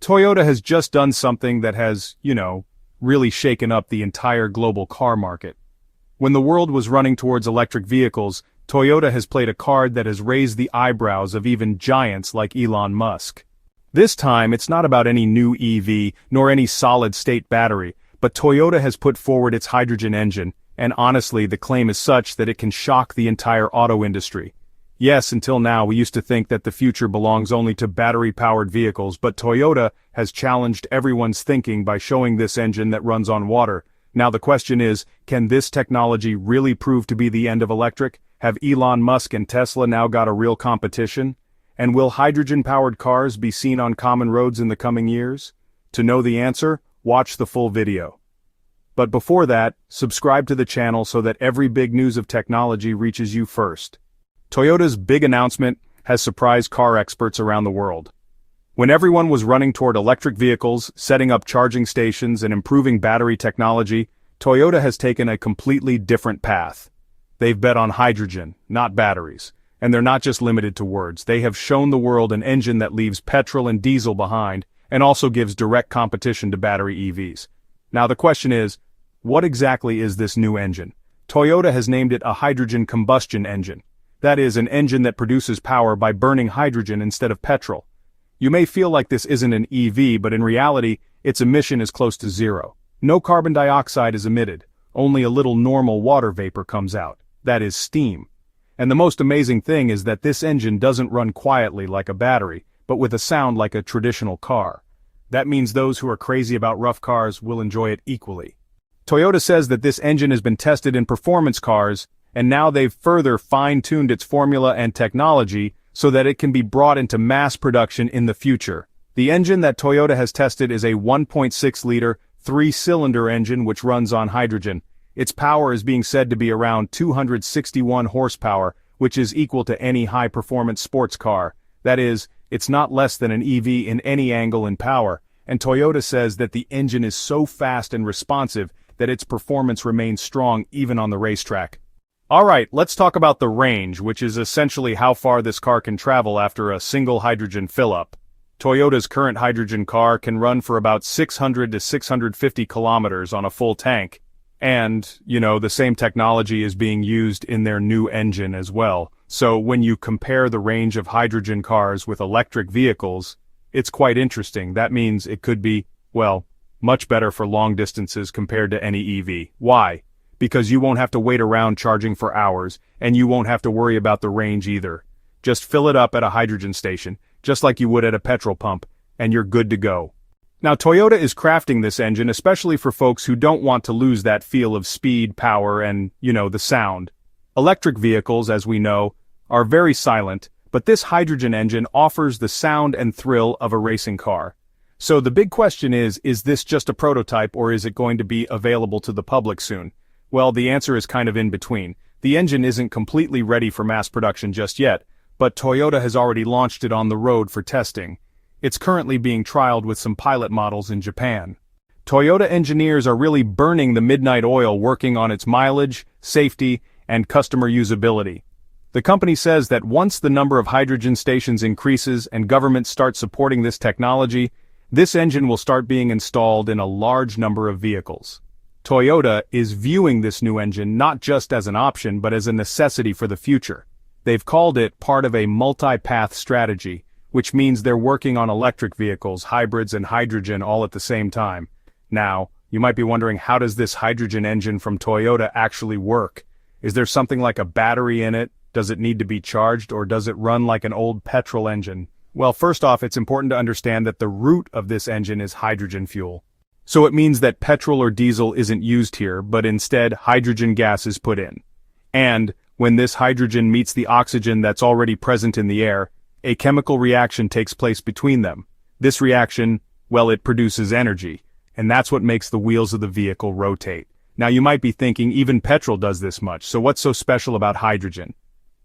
Toyota has just done something that has, really shaken up the entire global car market. When the world was running towards electric vehicles, Toyota has played a card that has raised the eyebrows of even giants like Elon Musk. This time, it's not about any new EV, nor any solid-state battery, but Toyota has put forward its hydrogen engine, and honestly, the claim is such that it can shock the entire auto industry. Yes, until now we used to think that the future belongs only to battery-powered vehicles, but Toyota has challenged everyone's thinking by showing this engine that runs on water. Now the question is, can this technology really prove to be the end of electric? Have Elon Musk and Tesla now got a real competition? And will hydrogen-powered cars be seen on common roads in the coming years? To know the answer, watch the full video. But before that, subscribe to the channel so that every big news of technology reaches you first. Toyota's big announcement has surprised car experts around the world. When everyone was running toward electric vehicles, setting up charging stations and improving battery technology, Toyota has taken a completely different path. They've bet on hydrogen, not batteries. And they're not just limited to words. They have shown the world an engine that leaves petrol and diesel behind and also gives direct competition to battery EVs. Now the question is, what exactly is this new engine? Toyota has named it a hydrogen combustion engine. That is, an engine that produces power by burning hydrogen instead of petrol. You may feel like this isn't an EV, but in reality, its emission is close to zero. No carbon dioxide is emitted, only a little normal water vapor comes out. That is steam. And the most amazing thing is that this engine doesn't run quietly like a battery, but with a sound like a traditional car. That means those who are crazy about rough cars will enjoy it equally. Toyota says that this engine has been tested in performance cars, and now they've further fine-tuned its formula and technology so that it can be brought into mass production in the future. The engine that Toyota has tested is a 1.6-liter, 3-cylinder engine which runs on hydrogen. Its power is being said to be around 261 horsepower, which is equal to any high-performance sports car. That is, it's not less than an EV in any angle in power, and Toyota says that the engine is so fast and responsive that its performance remains strong even on the racetrack. Alright, let's talk about the range, which is essentially how far this car can travel after a single hydrogen fill-up. Toyota's current hydrogen car can run for about 600 to 650 kilometers on a full tank. And, the same technology is being used in their new engine as well. So when you compare the range of hydrogen cars with electric vehicles, it's quite interesting. That means it could be, much better for long distances compared to any EV. Why? Because you won't have to wait around charging for hours, and you won't have to worry about the range either. Just fill it up at a hydrogen station, just like you would at a petrol pump, and you're good to go. Now Toyota is crafting this engine especially for folks who don't want to lose that feel of speed, power, and, the sound. Electric vehicles, as we know, are very silent, but this hydrogen engine offers the sound and thrill of a racing car. So the big question is this just a prototype or is it going to be available to the public soon? Well, the answer is kind of in between. The engine isn't completely ready for mass production just yet, but Toyota has already launched it on the road for testing. It's currently being trialed with some pilot models in Japan. Toyota engineers are really burning the midnight oil working on its mileage, safety, and customer usability. The company says that once the number of hydrogen stations increases and governments start supporting this technology, this engine will start being installed in a large number of vehicles. Toyota is viewing this new engine not just as an option but as a necessity for the future. They've called it part of a multi-path strategy, which means they're working on electric vehicles, hybrids, and hydrogen all at the same time. Now, you might be wondering, how does this hydrogen engine from Toyota actually work? Is there something like a battery in it? Does it need to be charged, or does it run like an old petrol engine? Well, first off, it's important to understand that the root of this engine is hydrogen fuel. So it means that petrol or diesel isn't used here, but instead hydrogen gas is put in. And when this hydrogen meets the oxygen that's already present in the air, a chemical reaction takes place between them. This reaction, it produces energy, and that's what makes the wheels of the vehicle rotate. Now you might be thinking even petrol does this much, so what's so special about hydrogen?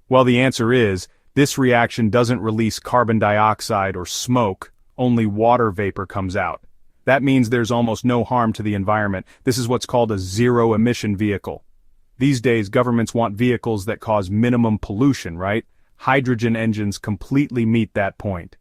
Well, the answer is, this reaction doesn't release carbon dioxide or smoke, only water vapor comes out. That means there's almost no harm to the environment. This is what's called a zero-emission vehicle. These days, governments want vehicles that cause minimum pollution, right? Hydrogen engines completely meet that point.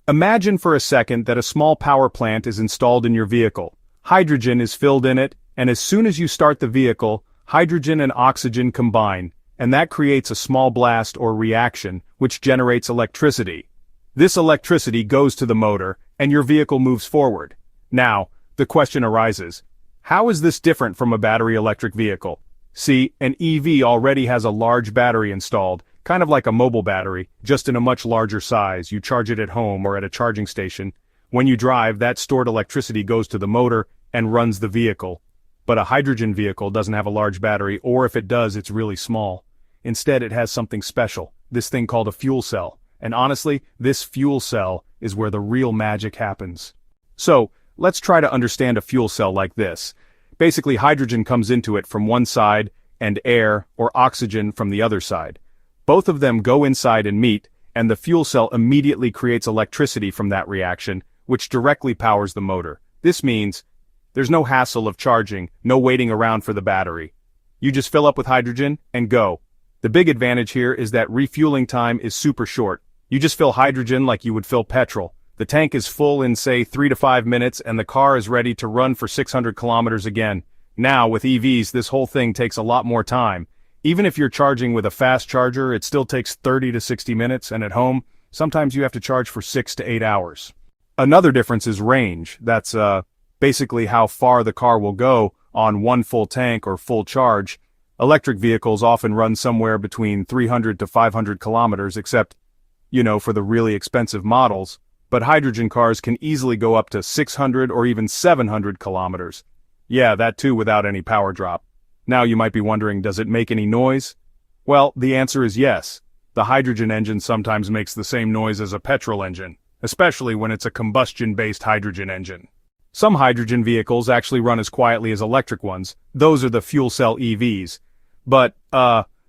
Imagine for a second that a small power plant is installed in your vehicle. Hydrogen is filled in it, and as soon as you start the vehicle, hydrogen and oxygen combine, and that creates a small blast or reaction, which generates electricity. This electricity goes to the motor, and your vehicle moves forward. Now, the question arises, how is this different from a battery electric vehicle? See, an EV already has a large battery installed, kind of like a mobile battery, just in a much larger size. You charge it at home or at a charging station. When you drive, that stored electricity goes to the motor and runs the vehicle. But a hydrogen vehicle doesn't have a large battery, or if it does, it's really small. Instead, it has something special, this thing called a fuel cell. And honestly, this fuel cell is where the real magic happens. So, let's try to understand a fuel cell like this. Basically, hydrogen comes into it from one side, and air, or oxygen, from the other side. Both of them go inside and meet, and the fuel cell immediately creates electricity from that reaction, which directly powers the motor. This means there's no hassle of charging, no waiting around for the battery. You just fill up with hydrogen and go. The big advantage here is that refueling time is super short. You just fill hydrogen like you would fill petrol. The tank is full in, say, 3 to 5 minutes, and the car is ready to run for 600 kilometers again. Now, with EVs, this whole thing takes a lot more time. Even if you're charging with a fast charger, it still takes 30 to 60 minutes, and at home, sometimes you have to charge for 6 to 8 hours. Another difference is range. That's basically how far the car will go on one full tank or full charge. Electric vehicles often run somewhere between 300 to 500 kilometers, except, for the really expensive models. But hydrogen cars can easily go up to 600 or even 700 kilometers. Yeah, that too without any power drop. Now you might be wondering, does it make any noise? Well, the answer is yes. The hydrogen engine sometimes makes the same noise as a petrol engine, especially when it's a combustion-based hydrogen engine. Some hydrogen vehicles actually run as quietly as electric ones. Those are the fuel cell EVs. But,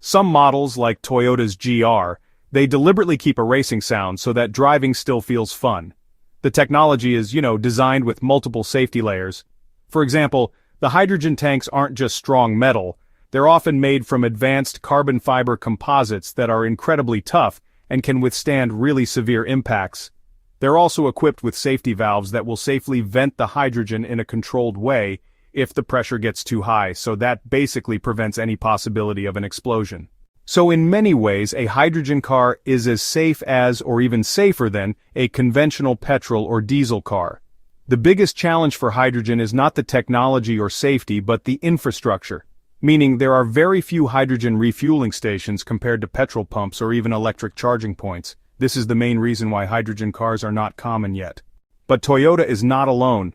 some models like Toyota's GR, they deliberately keep a racing sound so that driving still feels fun. The technology is, designed with multiple safety layers. For example, the hydrogen tanks aren't just strong metal, they're often made from advanced carbon fiber composites that are incredibly tough and can withstand really severe impacts. They're also equipped with safety valves that will safely vent the hydrogen in a controlled way if the pressure gets too high, so that basically prevents any possibility of an explosion. So in many ways, a hydrogen car is as safe as, or even safer than, a conventional petrol or diesel car. The biggest challenge for hydrogen is not the technology or safety but the infrastructure, meaning there are very few hydrogen refueling stations compared to petrol pumps or even electric charging points. This is the main reason why hydrogen cars are not common yet. But Toyota is not alone.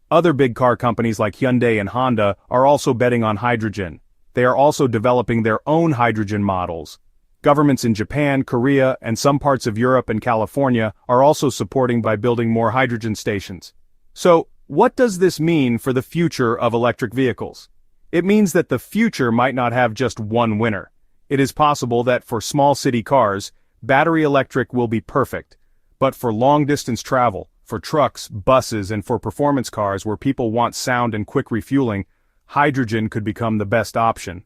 Other big car companies like Hyundai and Honda are also betting on hydrogen. They are also developing their own hydrogen models. Governments in Japan, Korea, and some parts of Europe and California are also supporting by building more hydrogen stations. So, what does this mean for the future of electric vehicles? It means that the future might not have just one winner. It is possible that for small city cars, battery electric will be perfect. But for long-distance travel, for trucks, buses, and for performance cars where people want sound and quick refueling, hydrogen could become the best option.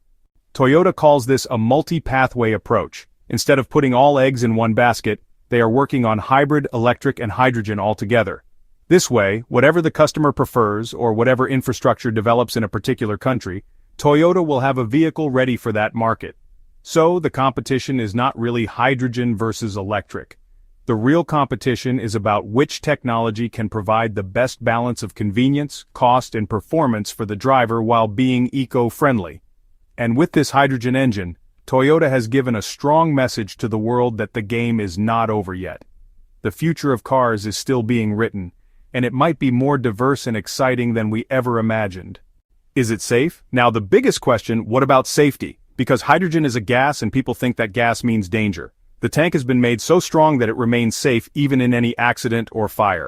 Toyota calls this a multi-pathway approach. Instead of putting all eggs in one basket, they are working on hybrid electric and hydrogen altogether. This way, whatever the customer prefers or whatever infrastructure develops in a particular country, Toyota will have a vehicle ready for that market. So, the competition is not really hydrogen versus electric. The real competition is about which technology can provide the best balance of convenience, cost, and performance for the driver while being eco-friendly. And with this hydrogen engine, Toyota has given a strong message to the world that the game is not over yet. The future of cars is still being written, and it might be more diverse and exciting than we ever imagined. Is it safe? Now the biggest question, what about safety? Because hydrogen is a gas and people think that gas means danger. The tank has been made so strong that it remains safe even in any accident or fire.